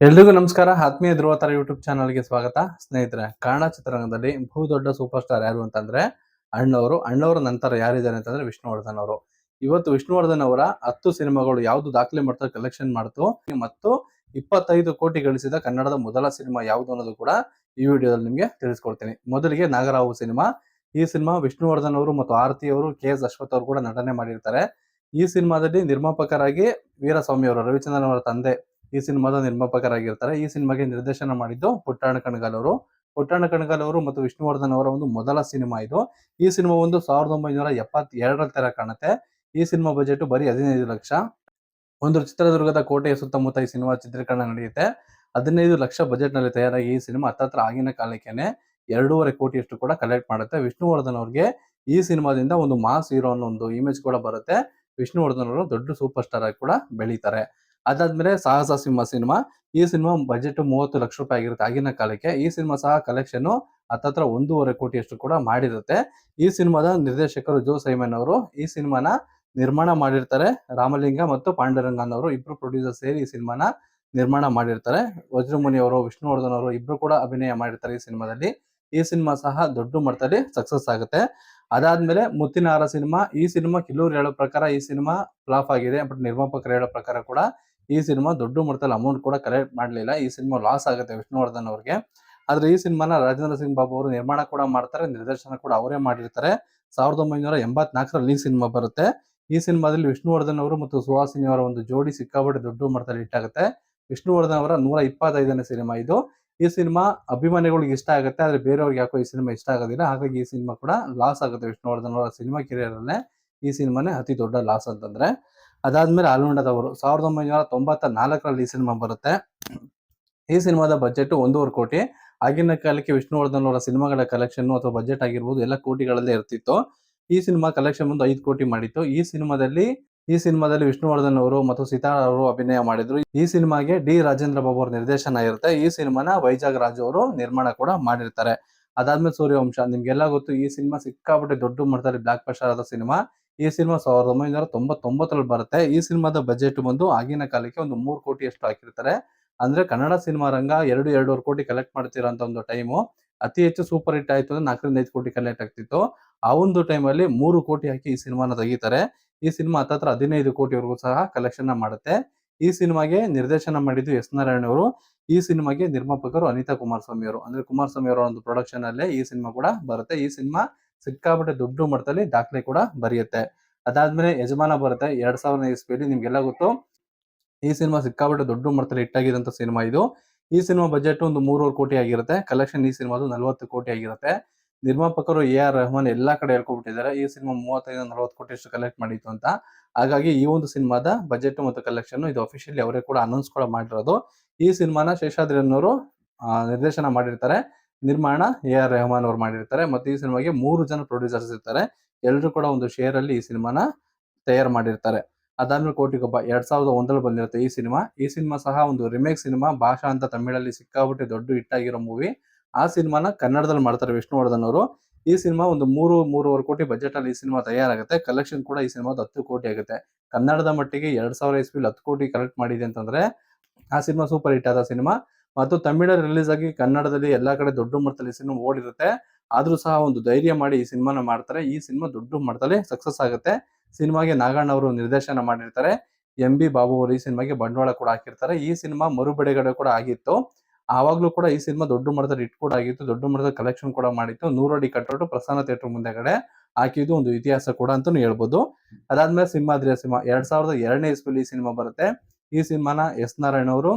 ಎಲ್ರಿಗೂ ನಮಸ್ಕಾರ. ಆತ್ಮೀಯ ಧ್ರುವತಾರ ಯೂಟ್ಯೂಬ್ ಚಾನಲ್ಗೆ ಸ್ವಾಗತ. ಸ್ನೇಹಿತರೆ, ಕನ್ನಡ ಚಿತ್ರರಂಗದಲ್ಲಿ ಬಹುದೊಡ್ಡ ಸೂಪರ್ ಸ್ಟಾರ್ ಯಾರು ಅಂತಂದ್ರೆ ಅಣ್ಣವರ ನಂತರ ಯಾರಿದ್ದಾರೆ ಅಂತಂದ್ರೆ ವಿಷ್ಣುವರ್ಧನ್ ಅವರು. ಇವತ್ತು ವಿಷ್ಣುವರ್ಧನ್ ಅವರ 10 ಸಿನಿಮಾಗಳು ಯಾವ್ದು ದಾಖಲೆ ಮಾಡ್ತಾ ಕಲೆಕ್ಷನ್ ಮಾಡ್ತು ಮತ್ತು 25 ಕೋಟಿ ಗಳಿಸಿದ ಕನ್ನಡದ ಮೊದಲ ಸಿನಿಮಾ ಯಾವುದು ಅನ್ನೋದು ಕೂಡ ಈ ವಿಡಿಯೋದಲ್ಲಿ ನಿಮ್ಗೆ ತಿಳಿಸ್ಕೊಡ್ತೀನಿ. ಮೊದಲಿಗೆ ನಾಗರಾವು ಸಿನಿಮಾ. ಈ ಸಿನಿಮಾ ವಿಷ್ಣುವರ್ಧನ್ ಅವರು ಮತ್ತು ಆರತಿ ಅವರು, KS ಅಶ್ವಥ್ ಅವರು ಕೂಡ ನಟನೆ ಮಾಡಿರ್ತಾರೆ. ಈ ಸಿನಿಮಾದಲ್ಲಿ ನಿರ್ಮಾಪಕರಾಗಿ ವೀರಸ್ವಾಮಿ ಅವರು, ರವಿಚಂದ್ರನ್ ಅವರ ತಂದೆ, ಈ ಸಿನಿಮಾದ ನಿರ್ಮಾಪಕರಾಗಿರ್ತಾರೆ. ಈ ಸಿನಿಮಾಗೆ ನಿರ್ದೇಶನ ಮಾಡಿದ್ದು ಪುಟ್ಟಣ್ಣ ಕಣಗಾಲ್ ಅವರು. ಪುಟ್ಟಣ್ಣ ಕಣಗಾಲ್ ಅವರು ಮತ್ತು ವಿಷ್ಣುವರ್ಧನ್ ಅವರ ಒಂದು ಮೊದಲ ಸಿನಿಮಾ ಇದು. ಈ ಸಿನಿಮಾ ಒಂದು 1972 ತರ ಕಾಣುತ್ತೆ. ಈ ಸಿನಿಮಾ ಬಜೆಟ್ ಬರೀ 15 ಲಕ್ಷ. ಒಂದು ಚಿತ್ರದುರ್ಗದ ಕೋಟೆಯ ಸುತ್ತಮುತ್ತ ಈ ಸಿನಿಮಾ ಚಿತ್ರೀಕರಣ ನಡೆಯುತ್ತೆ. 15 ಲಕ್ಷ ಬಜೆಟ್ ನಲ್ಲಿ ತಯಾರಾಗಿ ಈ ಸಿನಿಮಾ ಹತ್ತತ್ರ ಆಗಿನ ಕಾಲಕ್ಕೇನೆ 2.5 ಕೋಟಿಯಷ್ಟು ಕೂಡ ಕಲೆಕ್ಟ್ ಮಾಡುತ್ತೆ. ವಿಷ್ಣುವರ್ಧನ್ ಅವ್ರಿಗೆ ಈ ಸಿನಿಮಾದಿಂದ ಒಂದು ಮಾಸ್ ಹೀರೋ ಅನ್ನೋ ಒಂದು ಇಮೇಜ್ ಕೂಡ ಬರುತ್ತೆ. ವಿಷ್ಣುವರ್ಧನ್ ಅವರು ದೊಡ್ಡ ಸೂಪರ್ ಸ್ಟಾರ್ ಆಗಿ ಕೂಡ ಬೆಳೀತಾರೆ. ಅದಾದ್ಮೇಲೆ ಸಾಹಸ ಸಿಂಹ ಸಿನಿಮಾ. ಈ ಸಿನಿಮಾ ಬಜೆಟ್ 30 ಲಕ್ಷ ರೂಪಾಯಿ ಆಗಿರುತ್ತೆ ಆಗಿನ ಕಾಲಕ್ಕೆ. ಈ ಸಿನಿಮಾ ಸಹ ಕಲೆಕ್ಷನ್ ಹತ್ತತ್ರ 1.5 ಕೋಟಿಯಷ್ಟು ಕೂಡ ಮಾಡಿರುತ್ತೆ. ಈ ಸಿನಿಮಾದ ನಿರ್ದೇಶಕರು ಜೋ ಸೈಮನ್ ಅವರು. ಈ ಸಿನಿಮಾನ ನಿರ್ಮಾಣ ಮಾಡಿರ್ತಾರೆ ರಾಮಲಿಂಗ ಮತ್ತು ಪಾಂಡುರಂಗನ್ ಅವರು. ಇಬ್ರು ಪ್ರೊಡ್ಯೂಸರ್ ಸೇರಿ ಈ ಸಿನಿಮಾನ ನಿರ್ಮಾಣ ಮಾಡಿರ್ತಾರೆ. ವಜ್ರಮುನಿ ಅವರು, ವಿಷ್ಣುವರ್ಧನ್ ಅವರು ಇಬ್ರು ಕೂಡ ಅಭಿನಯ ಮಾಡಿರ್ತಾರೆ ಈ ಸಿನಿಮಾದಲ್ಲಿ. ಈ ಸಿನಿಮಾ ಸಹ ದೊಡ್ಡ ಮಟ್ಟದಲ್ಲಿ ಸಕ್ಸಸ್ ಆಗುತ್ತೆ. ಅದಾದ್ಮೇಲೆ ಮುತ್ತಿನಾರ ಸಿನಿಮಾ. ಈ ಸಿನಿಮಾ ಕೆಲವರು ಹೇಳೋ ಪ್ರಕಾರ ಈ ಸಿನಿಮಾ ಫ್ಲಾಪ್ ಆಗಿದೆ. ಬಟ್ ನಿರ್ಮಾಪಕರು ಹೇಳೋ ಪ್ರಕಾರ ಕೂಡ ಈ ಸಿನಿಮಾ ದೊಡ್ಡ ಮಟ್ಟದಲ್ಲಿ ಅಮೌಂಟ್ ಕೂಡ ಕಲೆಕ್ಟ್ ಮಾಡಲಿಲ್ಲ. ಈ ಸಿನಿಮಾ ಲಾಸ್ ಆಗುತ್ತೆ ವಿಷ್ಣುವರ್ಧನ್ ಅವ್ರಿಗೆ. ಆದ್ರೆ ಈ ಸಿನಿಮಾನ ರಾಜೇಂದ್ರ ಸಿಂಗ್ ಬಾಬು ಅವರು ನಿರ್ಮಾಣ ಕೂಡ ಮಾಡ್ತಾರೆ, ನಿರ್ದೇಶನ ಕೂಡ ಅವರೇ ಮಾಡಿರ್ತಾರೆ. 1984ರಲ್ಲಿ ಈ ಸಿನಿಮಾ ಬರುತ್ತೆ. ಈ ಸಿನಿಮಾದಲ್ಲಿ ವಿಷ್ಣುವರ್ಧನ್ ಅವರು ಮತ್ತು ಸುಹಾಸಿನಿ ಅವರ ಒಂದು ಜೋಡಿ ಸಿಕ್ಕಾಪಟ್ಟೆ ದೊಡ್ಡ ಮಟ್ಟದಲ್ಲಿ ಹಿಟ್ ಆಗುತ್ತೆ. ವಿಷ್ಣುವರ್ಧನ್ ಅವರ 125ನೇ ಸಿನಿಮಾ ಇದು. ಈ ಸಿನಿಮಾ ಅಭಿಮಾನಿಗಳಿಗೆ ಇಷ್ಟ ಆಗುತ್ತೆ, ಆದ್ರೆ ಬೇರೆಯವ್ರಿಗೆ ಯಾಕೋ ಈ ಸಿನಿಮಾ ಇಷ್ಟ ಆಗೋದಿಲ್ಲ. ಹಾಗಾಗಿ ಈ ಸಿನಿಮಾ ಕೂಡ ಲಾಸ್ ಆಗುತ್ತೆ. ವಿಷ್ಣುವರ್ಧನ್ ಅವರ ಸಿನಿಮಾ ಕೆರಿಯರ್ ಅಲ್ಲೇ ಈ ಸಿನಿಮಾನೇ ಅತಿ ದೊಡ್ಡ ಲಾಸ್ ಅಂತಂದ್ರೆ. ಅದಾದ್ಮೇಲೆ ಆಲ್ಮಂಡದವರು 1994ರಲ್ಲಿ ಈ ಸಿನಿಮಾ ಬರುತ್ತೆ. ಈ ಸಿನಿಮಾದ ಬಜೆಟ್ 1.5 ಕೋಟಿ. ಆಗಿನ ಕಾಲಕ್ಕೆ ವಿಷ್ಣುವರ್ಧನ್ ಅವರ ಸಿನಿಮಾಗಳ ಕಲೆಕ್ಷನ್ ಅಥವಾ ಬಜೆಟ್ ಆಗಿರ್ಬೋದು ಎಲ್ಲ ಕೋಟಿಗಳಲ್ಲೇ ಇರ್ತಿತ್ತು. ಈ ಸಿನಿಮಾ ಕಲೆಕ್ಷನ್ ಒಂದು 5 ಕೋಟಿ ಮಾಡಿತ್ತು. ಈ ಸಿನಿಮಾದಲ್ಲಿ ವಿಷ್ಣುವರ್ಧನ್ ಅವರು ಮತ್ತು ಸಿತಾರ ಅವರು ಅಭಿನಯ ಮಾಡಿದ್ರು. ಈ ಸಿನಿಮಾಗೆ ಡಿ ರಾಜೇಂದ್ರ ಬಾಬು ಅವರ ನಿರ್ದೇಶನ ಇರುತ್ತೆ. ಈ ಸಿನಿಮಾನ ವೈಜಾಗ್ ರಾಜು ಅವರು ನಿರ್ಮಾಣ ಕೂಡ ಮಾಡಿರ್ತಾರೆ. ಅದಾದ್ಮೇಲೆ ಸೂರ್ಯವಂಶ. ನಿಮ್ಗೆಲ್ಲ ಗೊತ್ತು, ಈ ಸಿನಿಮಾ ಸಿಕ್ಕಾಪಟ್ಟೆ ದೊಡ್ಡ ಮಟ್ಟದಲ್ಲಿ ಬ್ಲಾಕ್ ಬಸ್ಟರ್ ಆದ ಸಿನಿಮಾ. ಈ ಸಿನಿಮಾ 1999ರಲ್ಲಿ ಬರುತ್ತೆ. ಈ ಸಿನಿಮಾದ ಬಜೆಟ್ ಬಂದು ಆಗಿನ ಕಾಲಕ್ಕೆ ಒಂದು 3 ಕೋಟಿಯಷ್ಟು ಹಾಕಿರ್ತಾರೆ. ಅಂದ್ರೆ ಕನ್ನಡ ಸಿನಿಮಾ ರಂಗ 2-2.5 ಕೋಟಿ ಕಲೆಕ್ಟ್ ಮಾಡ್ತಿರೋಂತ ಒಂದು ಟೈಮು. ಅತಿ ಹೆಚ್ಚು ಸೂಪರ್ ಹಿಟ್ ಆಯ್ತು ಅಂದ್ರೆ 4-5 ಕೋಟಿ ಕಲೆಕ್ಟ್ ಆಗ್ತಿತ್ತು. ಆ ಒಂದು ಟೈಮಲ್ಲಿ 3 ಕೋಟಿ ಹಾಕಿ ಈ ಸಿನಿಮಾನ ತೆಗಿತಾರೆ. ಈ ಸಿನಿಮಾ ಹತ್ತತ್ರ 15 ಕೋಟಿವರೆಗೂ ಸಹ ಕಲೆಕ್ಷನ್ ಮಾಡುತ್ತೆ. ಈ ಸಿನಿಮಾಗೆ ನಿರ್ದೇಶನ ಮಾಡಿದ್ದು ಎಸ್ ನಾರಾಯಣ್ ಅವರು. ಈ ಸಿನಿಮಾಗೆ ನಿರ್ಮಾಪಕರು ಅನಿತಾ ಕುಮಾರಸ್ವಾಮಿ ಅವರು. ಅಂದ್ರೆ ಕುಮಾರಸ್ವಾಮಿ ಅವರ ಒಂದು ಪ್ರೊಡಕ್ಷನ್ ಅಲ್ಲೇ ಈ ಸಿನಿಮಾ ಕೂಡ ಬರುತ್ತೆ. ಈ ಸಿನಿಮಾ ಸಿಕ್ಕಾಪಟ್ಟೆ ದೊಡ್ಡ ಮಟ್ಟದಲ್ಲಿ ದಾಖಲೆ ಕೂಡ ಬರೆಯುತ್ತೆ. ಅದಾದ್ಮೇಲೆ ಯಜಮಾನ ಬರುತ್ತೆ 2000 ಇಸ್ವಿಯಲ್ಲಿ. ನಿಮ್ಗೆಲ್ಲ ಗೊತ್ತು, ಈ ಸಿನಿಮಾ ಸಿಕ್ಕಾಪಟ್ಟೆ ದೊಡ್ಡ ಮಟ್ಟದಲ್ಲಿ ಹಿಟ್ ಆಗಿದಂತ ಸಿನಿಮಾ ಇದು. ಈ ಸಿನಿಮಾ ಬಜೆಟ್ ಒಂದು 3.5 ಕೋಟಿ ಆಗಿರುತ್ತೆ. ಕಲೆಕ್ಷನ್ ಈ ಸಿನಿಮಾದು 40 ಕೋಟಿ ಆಗಿರುತ್ತೆ. ನಿರ್ಮಾಪಕರು AR ರೆಹಮಾನ್ ಎಲ್ಲಾ ಕಡೆ ಹೇಳ್ಕೊಬಿಟ್ಟಿದ್ದಾರೆ ಈ ಸಿನಿಮಾ 35-40 ಕೋಟಿ ಅಷ್ಟು ಕಲೆಕ್ಟ್ ಮಾಡಿತ್ತು ಅಂತ. ಹಾಗಾಗಿ ಈ ಒಂದು ಸಿನಿಮಾದ ಬಜೆಟ್ ಮತ್ತು ಕಲೆಕ್ಷನ್ ಇದು ಅಫಿಷಿಯಲಿ ಅವರೇ ಕೂಡ ಅನೌನ್ಸ್ ಕೂಡ ಮಾಡಿರೋದು. ಈ ಸಿನಿಮಾನ ಶೇಷಾದ್ರಿ ಅನ್ನೋರು ನಿರ್ದೇಶನ ಮಾಡಿರ್ತಾರೆ. ನಿರ್ಮಾಣ AR ರೆಹಮಾನ್ ಅವರು ಮಾಡಿರ್ತಾರೆ. ಮತ್ತೆ ಈ ಸಿನಿಮಾಗೆ 3 ಜನ ಪ್ರೊಡ್ಯೂಸರ್ಸ್ ಇರ್ತಾರೆ. ಎಲ್ಲರೂ ಕೂಡ ಒಂದು ಶೇರ್ ಅಲ್ಲಿ ಈ ಸಿನಿಮಾನ ತಯಾರು ಮಾಡಿರ್ತಾರೆ. ಅದಾದ್ಮೇಲೆ ಕೋಟಿಗೊಬ್ಬ 2001ರಲ್ಲಿ ಬಂದಿರುತ್ತೆ ಈ ಸಿನಿಮಾ. ಈ ಸಿನಿಮಾ ಸಹ ಒಂದು ರಿಮೇಕ್ ಸಿನಿಮಾ. ಭಾಷಾ ಅಂತ ತಮಿಳಲ್ಲಿ ಸಿಕ್ಕಾಪಟ್ಟೆ ದೊಡ್ಡ ಹಿಟ್ ಆಗಿರೋ ಮೂವಿ. ಆ ಸಿನಿಮಾನ ಕನ್ನಡದಲ್ಲಿ ಮಾಡ್ತಾರೆ ವಿಷ್ಣುವರ್ಧನ್ ಅವರು. ಈ ಸಿನಿಮಾ ಒಂದು 3-3.5 ಕೋಟಿ ಬಜೆಟ್ ಅಲ್ಲಿ ಈ ಸಿನಿಮಾ ತಯಾರಾಗುತ್ತೆ. ಕಲೆಕ್ಷನ್ ಕೂಡ ಈ ಸಿನಿಮಾದ 10 ಕೋಟಿ ಆಗುತ್ತೆ. ಕನ್ನಡದ ಮಟ್ಟಿಗೆ 2000 ಇಸ್ವಿಲಿ 10 ಕೋಟಿ ಕಲೆಕ್ಟ್ ಮಾಡಿದೆ ಅಂತಂದ್ರೆ ಆ ಸಿನಿಮಾ ಸೂಪರ್ ಹಿಟ್ ಆದ ಸಿನಿಮಾ. ಮತ್ತು ತಮಿಳಲ್ಲಿ ರಿಲೀಸ್ ಆಗಿ ಕನ್ನಡದಲ್ಲಿ ಎಲ್ಲಾ ಕಡೆ ದೊಡ್ಡ ಮಟ್ಟದಲ್ಲಿ ಸಿನಿಮಾ ಓಡಿರುತ್ತೆ. ಆದ್ರೂ ಸಹ ಒಂದು ಧೈರ್ಯ ಮಾಡಿ ಈ ಸಿನಿಮಾನ ಮಾಡ್ತಾರೆ. ಈ ಸಿನಿಮಾ ದೊಡ್ಡ ಮಟ್ಟದಲ್ಲಿ ಸಕ್ಸಸ್ ಆಗುತ್ತೆ. ಸಿನಿಮಾಗೆ ನಾಗಣ್ಣ ಅವರು ನಿರ್ದೇಶನ ಮಾಡಿರ್ತಾರೆ. MB ಬಾಬು ಅವರು ಈ ಸಿನಿಮಾಗೆ ಬಂಡವಾಳ ಕೂಡ ಹಾಕಿರ್ತಾರೆ. ಈ ಸಿನಿಮಾ ಮರುಬಿಡುಗಡೆ ಕೂಡ ಆಗಿತ್ತು. ಆವಾಗ್ಲೂ ಕೂಡ ಈ ಸಿನಿಮಾ ದೊಡ್ಡ ಮಟ್ಟದಲ್ಲಿ ಹಿಟ್ ಕೂಡ ಆಗಿತ್ತು. ದೊಡ್ಡ ಮಟ್ಟದ ಕಲೆಕ್ಷನ್ ಕೂಡ ಮಾಡಿತ್ತು. 100 ಅಡಿ ಕಟ್ಔಟ್ ಪ್ರಸನ್ನ ಥಿಯೇಟರ್ ಮುಂದೆಗಡೆ ಹಾಕಿದ್ದು ಒಂದು ಇತಿಹಾಸ ಕೂಡ ಅಂತಾನು ಹೇಳ್ಬೋದು. ಅದಾದ್ಮೇಲೆ ಸಿಂಹಾದ್ರಿಯ ಸಿನಿಮಾ 2002ನೇ ಇಸ್ವಿಲಿ ಈ ಸಿನಿಮಾ ಬರುತ್ತೆ. ಈ ಸಿನಿಮಾನ ಎಸ್ ನಾರಾಯಣ್ ಅವರು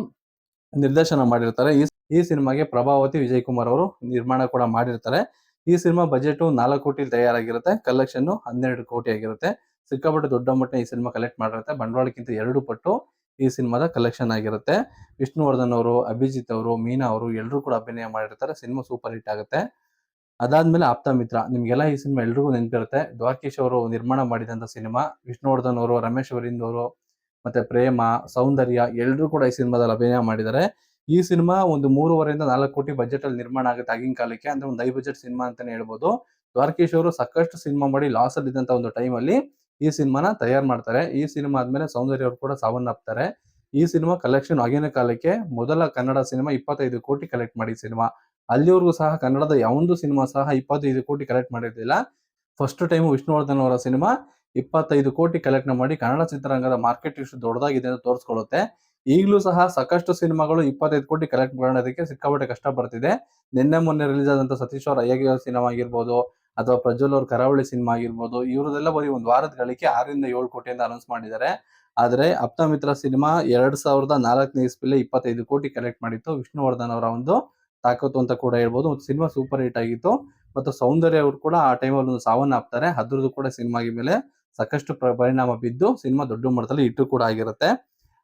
ನಿರ್ದೇಶನ ಮಾಡಿರ್ತಾರೆ. ಈ ಸಿನಿಮಾಗೆ ಪ್ರಭಾವತಿ ವಿಜಯ್ ಕುಮಾರ್ ಅವರು ನಿರ್ಮಾಣ ಕೂಡ ಮಾಡಿರ್ತಾರೆ. ಈ ಸಿನಿಮಾ ಬಜೆಟ್ 4 ಕೋಟಿ ತಯಾರಾಗಿರುತ್ತೆ. ಕಲೆಕ್ಷನ್ 12 ಕೋಟಿ ಆಗಿರುತ್ತೆ. ಸಿಕ್ಕಾಪಟ್ಟೆ ದೊಡ್ಡ ಮಟ್ಟ ಈ ಸಿನಿಮಾ ಕಲೆಕ್ಟ್ ಮಾಡಿರುತ್ತೆ. ಬಂಡವಾಳಕ್ಕಿಂತ 2 ಪಟ್ಟು ಈ ಸಿನಿಮಾದ ಕಲೆಕ್ಷನ್ ಆಗಿರುತ್ತೆ. ವಿಷ್ಣುವರ್ಧನ್ ಅವರು, ಅಭಿಜಿತ್ ಅವರು, ಮೀನಾ ಅವರು ಎಲ್ಲರೂ ಕೂಡ ಅಭಿನಯ ಮಾಡಿರ್ತಾರೆ. ಸಿನಿಮಾ ಸೂಪರ್ ಹಿಟ್ ಆಗುತ್ತೆ. ಅದಾದ್ಮೇಲೆ ಆಪ್ತ ಮಿತ್ರ. ನಿಮ್ಗೆಲ್ಲ ಈ ಸಿನಿಮಾ ಎಲ್ರಿಗೂ ನೆನಪಿರುತ್ತೆ. ದ್ವಾರಕೀಶ್ ಅವರು ನಿರ್ಮಾಣ ಮಾಡಿದಂತ ಸಿನಿಮಾ. ವಿಷ್ಣುವರ್ಧನ್ ಅವರು, ರಮೇಶ್ ಅವರಿಂದ್ ಅವರು, ಮತ್ತೆ ಪ್ರೇಮ, ಸೌಂದರ್ಯ ಎಲ್ಲರೂ ಕೂಡ ಈ ಸಿನಿಮಾದಲ್ಲಿ ಅಭಿನಯ ಮಾಡಿದ್ದಾರೆ. ಈ ಸಿನಿಮಾ ಒಂದು 3.5-4 ಕೋಟಿ ಬಜೆಟ್ ಅಲ್ಲಿ ನಿರ್ಮಾಣ ಆಗುತ್ತೆ ಆಗಿನ ಕಾಲಕ್ಕೆ. ಅಂದ್ರೆ ಒಂದು ಹೈ ಬಜೆಟ್ ಸಿನಿಮಾ ಅಂತಾನೆ ಹೇಳ್ಬೋದು. ದ್ವಾರಕೀಶ್ ಅವರು ಸಾಕಷ್ಟು ಸಿನಿಮಾ ಮಾಡಿ ಲಾಸ್ ಅಲ್ಲಿ ಇದ್ದಂತ ಒಂದು ಟೈಮ್ ಅಲ್ಲಿ ಈ ಸಿನಿಮಾನ ತಯಾರು ಮಾಡ್ತಾರೆ. ಈ ಸಿನಿಮಾ ಆದ್ಮೇಲೆ ಸೌಂದರ್ಯ ಅವರು ಕೂಡ ಸಾವನ್ನಪ್ತಾರೆ. ಈ ಸಿನಿಮಾ ಕಲೆಕ್ಷನ್ ಆಗಿನ ಕಾಲಕ್ಕೆ ಮೊದಲ ಕನ್ನಡ ಸಿನಿಮಾ 25 ಕೋಟಿ ಕಲೆಕ್ಟ್ ಮಾಡಿ ಸಿನಿಮಾ. ಅಲ್ಲಿವರೆಗೂ ಸಹ ಕನ್ನಡದ ಯಾವೊಂದು ಸಿನಿಮಾ ಸಹ 25 ಕೋಟಿ ಕಲೆಕ್ಟ್ ಮಾಡಿರ್ಲಿಲ್ಲ. ಫಸ್ಟ್ ಟೈಮ್ ವಿಷ್ಣುವರ್ಧನ್ ಅವರ ಸಿನಿಮಾ 25 ಕೋಟಿ ಕಲೆಕ್ಟ್ ಮಾಡಿ ಕನ್ನಡ ಚಿತ್ರರಂಗದ ಮಾರ್ಕೆಟ್ ಇಷ್ಟು ದೊಡ್ಡದಾಗಿದೆ ಅಂತ ತೋರಿಸ್ಕೊಳ್ಳುತ್ತೆ. ಈಗಲೂ ಸಹ ಸಾಕಷ್ಟು ಸಿನಿಮಾಗಳು 25 ಕೋಟಿ ಕಲೆಕ್ಟ್ ಮಾಡೋದಕ್ಕೆ ಸಿಕ್ಕಾಪಟ್ಟೆ ಕಷ್ಟ ಬರ್ತಿದೆ. ನಿನ್ನೆ ಮೊನ್ನೆ ರಿಲೀಸ್ ಆದಂತ ಸತೀಶ್ ಅವರ ಅಯ್ಯಗ್ಯ ಸಿನಿಮಾ ಆಗಿರ್ಬೋದು, ಅಥವಾ ಪ್ರಜ್ವಲ್ ಅವ್ರ ಕರಾವಳಿ ಸಿನಿಮಾ ಆಗಿರ್ಬೋದು, ಇವ್ರದೆಲ್ಲ ಬರೀ ಒಂದು ವಾರದ ಗಳಿಕೆ 6 7 ಕೋಟಿ ಅಂತ ಅನೌನ್ಸ್ ಮಾಡಿದ್ದಾರೆ. ಆದ್ರೆ ಆಪ್ತಮಿತ್ರ ಸಿನಿಮಾ 2004ನೇ ಇಸ್ವಿಲಿ 25 ಕೋಟಿ ಕಲೆಕ್ಟ್ ಮಾಡಿತ್ತು. ವಿಷ್ಣುವರ್ಧನ್ ಅವರ ಒಂದು ತಾಕತ್ತು ಅಂತ ಕೂಡ ಹೇಳ್ಬೋದು. ಮತ್ತು ಸಿನಿಮಾ ಸೂಪರ್ ಹಿಟ್ ಆಗಿತ್ತು. ಮತ್ತು ಸೌಂದರ್ಯ ಅವರು ಕೂಡ ಆ ಟೈಮಲ್ಲಿ ಒಂದು ಸಾವನ್ನಪ್ತಾರೆ. ಅದ್ರದ್ದು ಕೂಡ ಸಿನಿಮಾಗೆ ಮೇಲೆ ಸಾಕಷ್ಟು ಪರಿಣಾಮ ಬಿದ್ದು ಸಿನಿಮಾ ದೊಡ್ಡ ಮಟ್ಟದಲ್ಲಿ ಹಿಟ್ಟು ಕೂಡ ಆಗಿರುತ್ತೆ.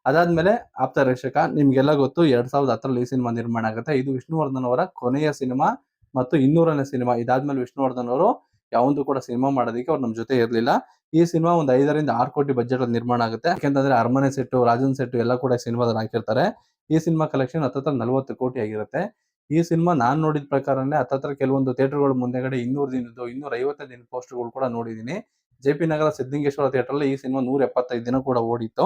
ಅದಾದ್ಮೇಲೆ ಆಪ್ತ ರಕ್ಷಕ, ನಿಮ್ಗೆಲ್ಲ ಗೊತ್ತು 2010ರಲ್ಲಿ ಈ ಸಿನಿಮಾ ನಿರ್ಮಾಣ ಆಗುತ್ತೆ. ಇದು ವಿಷ್ಣುವರ್ಧನ್ ಅವರ ಕೊನೆಯ ಸಿನಿಮಾ ಮತ್ತು 200ನೇ ಸಿನಿಮಾ. ಇದಾದ್ಮೇಲೆ ವಿಷ್ಣುವರ್ಧನ್ ಅವರು ಯಾವೊಂದು ಕೂಡ ಸಿನಿಮಾ ಮಾಡೋದಕ್ಕೆ ಅವ್ರು ನಮ್ಮ ಜೊತೆ ಇರಲಿಲ್ಲ. ಈ ಸಿನಿಮಾ ಒಂದು 5ರಿಂದ 6 ಕೋಟಿ ಬಜೆಟ್ ಅಲ್ಲಿ ನಿರ್ಮಾಣ ಆಗುತ್ತೆ. ಯಾಕೆಂತಂದ್ರೆ ಅರಮನೆ ಸೆಟ್, ರಾಜನ್ ಸೆಟ್ ಎಲ್ಲ ಕೂಡ ಸಿನಿಮಾದಲ್ಲಿ ಹಾಕಿರ್ತಾರೆ. ಈ ಸಿನಿಮಾ ಕಲೆಕ್ಷನ್ ಹತ್ತತ್ರ 40 ಕೋಟಿ ಆಗಿರುತ್ತೆ. ಈ ಸಿನಿಮಾ ನಾನ್ ನೋಡಿದ ಪ್ರಕಾರನೇ ಹತ್ತತ್ರ ಕೆಲವೊಂದು ಥಿಯೇಟರ್ಗಳ ಮುಂದೆಗಡೆ 200 ದಿನದ್ದು 250 ದಿನದ ಪೋಸ್ಟರ್ಗಳು ಕೂಡ ನೋಡಿದೀನಿ. ಜೆ.ಪಿ. ನಗರ ಸಿದ್ಧಲಿಂಗೇಶ್ವರ ಥಿಯೇಟರ್ ಅಲ್ಲಿ ಈ ಸಿನಿಮಾ 175 ದಿನ ಕೂಡ ಓಡಿತ್ತು.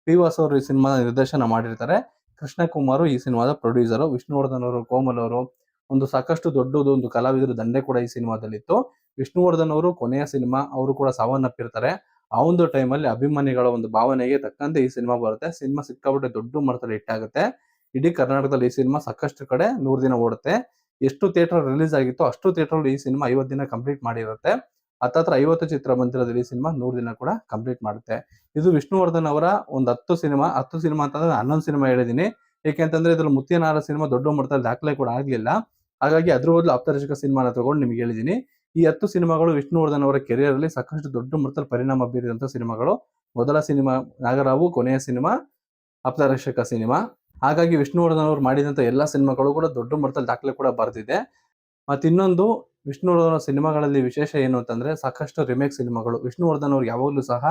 ಪಿ ವಾಸು ಅವರು ಈ ಸಿನಿಮಾ ನಿರ್ದೇಶನ ಮಾಡಿರ್ತಾರೆ. ಕೃಷ್ಣಕುಮಾರ್ ಈ ಸಿನಿಮಾದ ಪ್ರೊಡ್ಯೂಸರ್. ವಿಷ್ಣುವರ್ಧನ್ ಅವರು, ಕೋಮಲ್ ಅವರು, ಒಂದು ಸಾಕಷ್ಟು ದೊಡ್ಡದು ಒಂದು ಕಲಾವಿದರ ದಂಡೆ ಕೂಡ ಈ ಸಿನಿಮಾದಲ್ಲಿತ್ತು. ವಿಷ್ಣುವರ್ಧನ್ ಅವರು ಕೊನೆಯ ಸಿನಿಮಾ, ಅವರು ಕೂಡ ಸಾವನ್ನಪ್ಪಿರ್ತಾರೆ. ಆ ಒಂದು ಟೈಮಲ್ಲಿ ಅಭಿಮಾನಿಗಳ ಒಂದು ಭಾವನೆಗೆ ತಕ್ಕಂತೆ ಈ ಸಿನಿಮಾ ಬರುತ್ತೆ. ಸಿನಿಮಾ ಸಿಕ್ಕಾಪಟ್ಟೆ ದೊಡ್ಡ ಮಟ್ಟದಲ್ಲಿ ಹಿಟ್ ಆಗುತ್ತೆ. ಇಡೀ ಕರ್ನಾಟಕದಲ್ಲಿ ಈ ಸಿನಿಮಾ ಸಾಕಷ್ಟು ಕಡೆ 100 ದಿನ ಓಡುತ್ತೆ. ಎಷ್ಟು ಥಿಯೇಟರ್ ರಿಲೀಸ್ ಆಗಿತ್ತು ಅಷ್ಟು ಥಿಯೇಟರ್ ಈ ಸಿನಿಮಾ 50 ದಿನ ಕಂಪ್ಲೀಟ್ ಮಾಡಿರುತ್ತೆ. ಹತ್ತತ್ರ 50 ಚಿತ್ರಮಂದಿರದಲ್ಲಿ ಈ ಸಿನಿಮಾ 100 ದಿನ ಕೂಡ ಕಂಪ್ಲೀಟ್ ಮಾಡುತ್ತೆ. ಇದು ವಿಷ್ಣುವರ್ಧನ್ ಅವರ ಒಂದು 10 ಸಿನಿಮಾ ಅಂತಂದ್ರೆ 11 ಸಿನಿಮಾ ಹೇಳಿದೀನಿ. ಏಕೆಂತಂದ್ರೆ ಇದ್ರಲ್ಲಿ ಮುತ್ತಿನಾರ ಸಿನಿಮಾ ದೊಡ್ಡ ಮಟ್ಟದಲ್ಲಿ ದಾಖಲೆ ಕೂಡ ಆಗ್ಲಿಲ್ಲ. ಹಾಗಾಗಿ ಅದ್ರ ಬದಲು ಆಪ್ತರಕ್ಷಕ ಸಿನಿಮಾನ ತಗೊಂಡು ನಿಮ್ಗೆ ಹೇಳಿದೀನಿ. ಈ 10 ಸಿನಿಮಾಗಳು ವಿಷ್ಣುವರ್ಧನ್ ಅವರ ಕೆರಿಯರ್ ಅಲ್ಲಿ ಸಾಕಷ್ಟು ದೊಡ್ಡ ಮಟ್ಟದಲ್ಲಿ ಪರಿಣಾಮ ಬೀರಿದಂತ ಸಿನಿಮಾಗಳು. ಮೊದಲ ಸಿನಿಮಾ ನಾಗರಾವು, ಕೊನೆಯ ಸಿನಿಮಾ ಆಪ್ತರಕ್ಷಕ ಸಿನಿಮಾ. ಹಾಗಾಗಿ ವಿಷ್ಣುವರ್ಧನ್ ಅವರು ಮಾಡಿದಂತ ಎಲ್ಲಾ ಸಿನಿಮಾಗಳು ಕೂಡ ದೊಡ್ಡ ಮಟ್ಟದಲ್ಲಿ ದಾಖಲೆ ಕೂಡ ಬರೆದಿದೆ. ಮತ್ತೆ ಇನ್ನೊಂದು, ವಿಷ್ಣುವರ್ಧನ್ ಸಿನಿಮಾಗಳಲ್ಲಿ ವಿಶೇಷ ಏನು ಅಂತಂದ್ರೆ ಸಾಕಷ್ಟು ರಿಮೇಕ್ ಸಿನಿಮಾಗಳು. ವಿಷ್ಣುವರ್ಧನ್ ಅವ್ರು ಯಾವಾಗಲೂ ಸಹ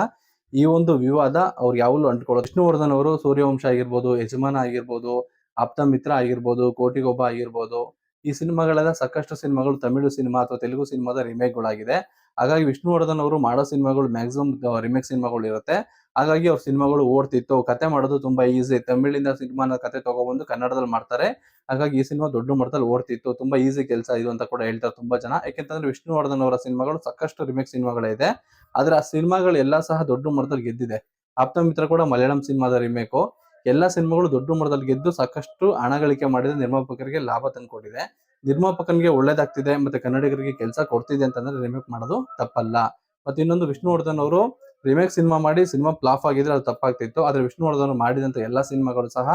ಈ ಒಂದು ವಿವಾದ ಅವ್ರು ಯಾವಾಗಲೂ ಅಂಟ್ಕೊಳ್ಳೋದು. ವಿಷ್ಣುವರ್ಧನ್ ಅವರು ಸೂರ್ಯವಂಶ ಆಗಿರ್ಬೋದು, ಯಜಮಾನ ಆಗಿರ್ಬೋದು, ಆಪ್ತ ಮಿತ್ರ ಆಗಿರ್ಬೋದು, ಕೋಟಿಗೊಬ್ಬ ಆಗಿರ್ಬೋದು, ಈ ಸಿನಿಮಾಗಳೆಲ್ಲ ಸಾಕಷ್ಟು ಸಿನಿಮಾಗಳು ತಮಿಳು ಸಿನಿಮಾ ಅಥವಾ ತೆಲುಗು ಸಿನಿಮಾದ ರಿಮೇಕ್ಗಳಾಗಿದೆ. ಹಾಗಾಗಿ ವಿಷ್ಣುವರ್ಧನ್ ಅವರು ಮಾಡೋ ಸಿನಿಮಾಗಳು ಮ್ಯಾಕ್ಸಿಮಮ್ ರಿಮೇಕ್ ಸಿನಿಮಾಗಳು ಇರುತ್ತೆ. ಹಾಗಾಗಿ ಅವ್ರ ಸಿನಿಮಾಗಳು ಓಡ್ತಿತ್ತು. ಕತೆ ಮಾಡೋದು ತುಂಬಾ ಈಸಿ. ತಮಿಳಿಂದ ಸಿನಿಮಾನ ಕತೆ ತಗೊಬಂದು ಕನ್ನಡದಲ್ಲಿ ಮಾಡ್ತಾರೆ. ಹಾಗಾಗಿ ಈ ಸಿನಿಮಾ ದೊಡ್ಡ ಮಟ್ಟದಲ್ಲಿ ಓಡ್ತಿತ್ತು. ತುಂಬಾ ಈಸಿ ಕೆಲಸ ಇದು ಅಂತ ಕೂಡ ಹೇಳ್ತಾರೆ ತುಂಬಾ ಜನ. ಯಾಕೆಂತಂದ್ರೆ ವಿಷ್ಣುವರ್ಧನ್ ಅವರ ಸಿನಿಮಾಗಳು ಸಾಕಷ್ಟು ರಿಮೇಕ್ ಸಿನಿಮಾಗಳಿದೆ. ಆದ್ರೆ ಆ ಸಿನಿಮಾಗಳು ಎಲ್ಲಾ ಸಹ ದೊಡ್ಡ ಮಟ್ಟದಲ್ಲಿ ಗೆದ್ದಿದೆ. ಆಪ್ತ ಮಿತ್ರ ಕೂಡ ಮಲಯಾಳಂ ಸಿನಿಮಾದ ರಿಮೇಕು. ಎಲ್ಲಾ ಸಿನಿಮಾಗಳು ದೊಡ್ಡ ಮಟ್ಟದಲ್ಲಿ ಗೆದ್ದು ಸಾಕಷ್ಟು ಹಣ ಗಳಿಕೆ ಮಾಡಿದ ನಿರ್ಮಾಪಕರಿಗೆ ಲಾಭ ತಂದ್ಕೊಟ್ಟಿದೆ. ನಿರ್ಮಾಪಕನಿಗೆ ಒಳ್ಳೇದಾಗ್ತಿದೆ ಮತ್ತೆ ಕನ್ನಡಿಗರಿಗೆ ಕೆಲಸ ಕೊಡ್ತಿದೆ ಅಂತಂದ್ರೆ ರಿಮೇಕ್ ಮಾಡೋದು ತಪ್ಪಲ್ಲ. ಮತ್ತೆ ಇನ್ನೊಂದು, ವಿಷ್ಣುವರ್ಧನ್ ಅವರು ರಿಮೇಕ್ ಸಿನಿಮಾ ಮಾಡಿ ಸಿನಿಮಾ ಫ್ಲಾಪ್ ಆಗಿದ್ರೆ ಅದು ತಪ್ಪಾಗ್ತಿತ್ತು. ಆದ್ರೆ ವಿಷ್ಣುವರ್ಧನ್ ಮಾಡಿದಂತ ಎಲ್ಲಾ ಸಿನಿಮಾಗಳು ಸಹ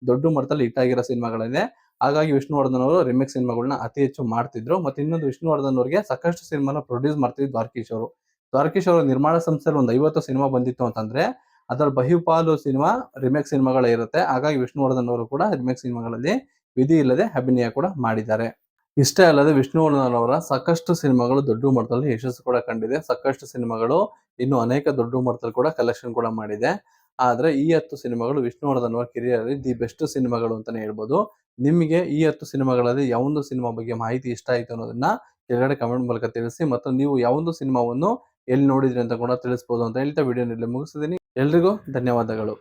ದೊಡ್ಡ ಮಟ್ಟದಲ್ಲಿ ಹಿಟ್ ಆಗಿರೋ ಸಿನಿಮಾಗಳಿದೆ. ಹಾಗಾಗಿ ವಿಷ್ಣುವರ್ಧನ್ ಅವರು ರಿಮೇಕ್ ಸಿನಿಮಾಗಳನ್ನ ಅತಿ ಹೆಚ್ಚು ಮಾಡ್ತಿದ್ರು. ಮತ್ತೆ ಇನ್ನೊಂದು, ವಿಷ್ಣುವರ್ಧನ್ ಅವರಿಗೆ ಸಾಕಷ್ಟು ಸಿನಿಮಾನ ಪ್ರೊಡ್ಯೂಸ್ ಮಾಡ್ತಿದ್ರು ದ್ವಾರಕೀಶ್ ಅವರು. ದ್ವಾರಕೀಶ್ ಅವರ ನಿರ್ಮಾಣ ಸಂಸ್ಥೆಯಲ್ಲಿ ಒಂದು 50 ಸಿನಿಮಾ ಬಂದಿತ್ತು ಅಂತಂದ್ರೆ ಅದರ ಬಹುಪಾಲು ಸಿನಿಮಾ ರಿಮೇಕ್ ಸಿನಿಮಾಗಳೇ ಇರುತ್ತೆ. ಹಾಗಾಗಿ ವಿಷ್ಣುವರ್ಧನ್ ಅವರು ಕೂಡ ರಿಮೇಕ್ ಸಿನಿಮಾಗಳಲ್ಲಿ ವಿಧಿ ಇಲ್ಲದೆ ಅಭಿನಯ ಕೂಡ ಮಾಡಿದ್ದಾರೆ. ಇಷ್ಟೇ ಅಲ್ಲದೆ ವಿಷ್ಣುವರ್ಧನ್ ಅವರ ಸಾಕಷ್ಟು ಸಿನಿಮಾಗಳು ದೊಡ್ಡ ಮಟ್ಟದಲ್ಲಿ ಯಶಸ್ಸು ಕೂಡ ಕಂಡಿದೆ. ಸಾಕಷ್ಟು ಸಿನಿಮಾಗಳು ಇನ್ನು ಅನೇಕ ದೊಡ್ಡ ಮಟ್ಟದಲ್ಲಿ ಕೂಡ ಕಲೆಕ್ಷನ್ ಕೂಡ ಮಾಡಿದೆ. ಆದ್ರೆ ಈ 10 ಸಿನಿಮಾಗಳು ವಿಷ್ಣುವರ್ಧನ್ ಅವರ ಕೆರಿಯರ್ ಅಲ್ಲಿ ದಿ ಬೆಸ್ಟ್ ಸಿನಿಮಾಗಳು ಅಂತಾನೆ ಹೇಳ್ಬೋದು. ನಿಮಗೆ ಈ 10 ಸಿನಿಮಾಗಳಲ್ಲಿ ಯಾವೊಂದು ಸಿನಿಮಾ ಬಗ್ಗೆ ಮಾಹಿತಿ ಇಷ್ಟ ಆಯ್ತು ಅನ್ನೋದನ್ನ ಕೆಳಗಡೆ ಕಮೆಂಟ್ ಮೂಲಕ ತಿಳಿಸಿ. ಮತ್ತು ನೀವು ಯಾವೊಂದು ಸಿನಿಮಾವನ್ನು ಎಲ್ಲಿ ನೋಡಿದ್ರಿ ಅಂತ ಕೂಡ ತಿಳಿಸಬಹುದು ಅಂತ ಹೇಳ್ತಾ ವಿಡಿಯೋನಲ್ಲಿ ಮುಗಿಸಿದ್ದೀನಿ. ಎಲ್ರಿಗೂ ಧನ್ಯವಾದಗಳು.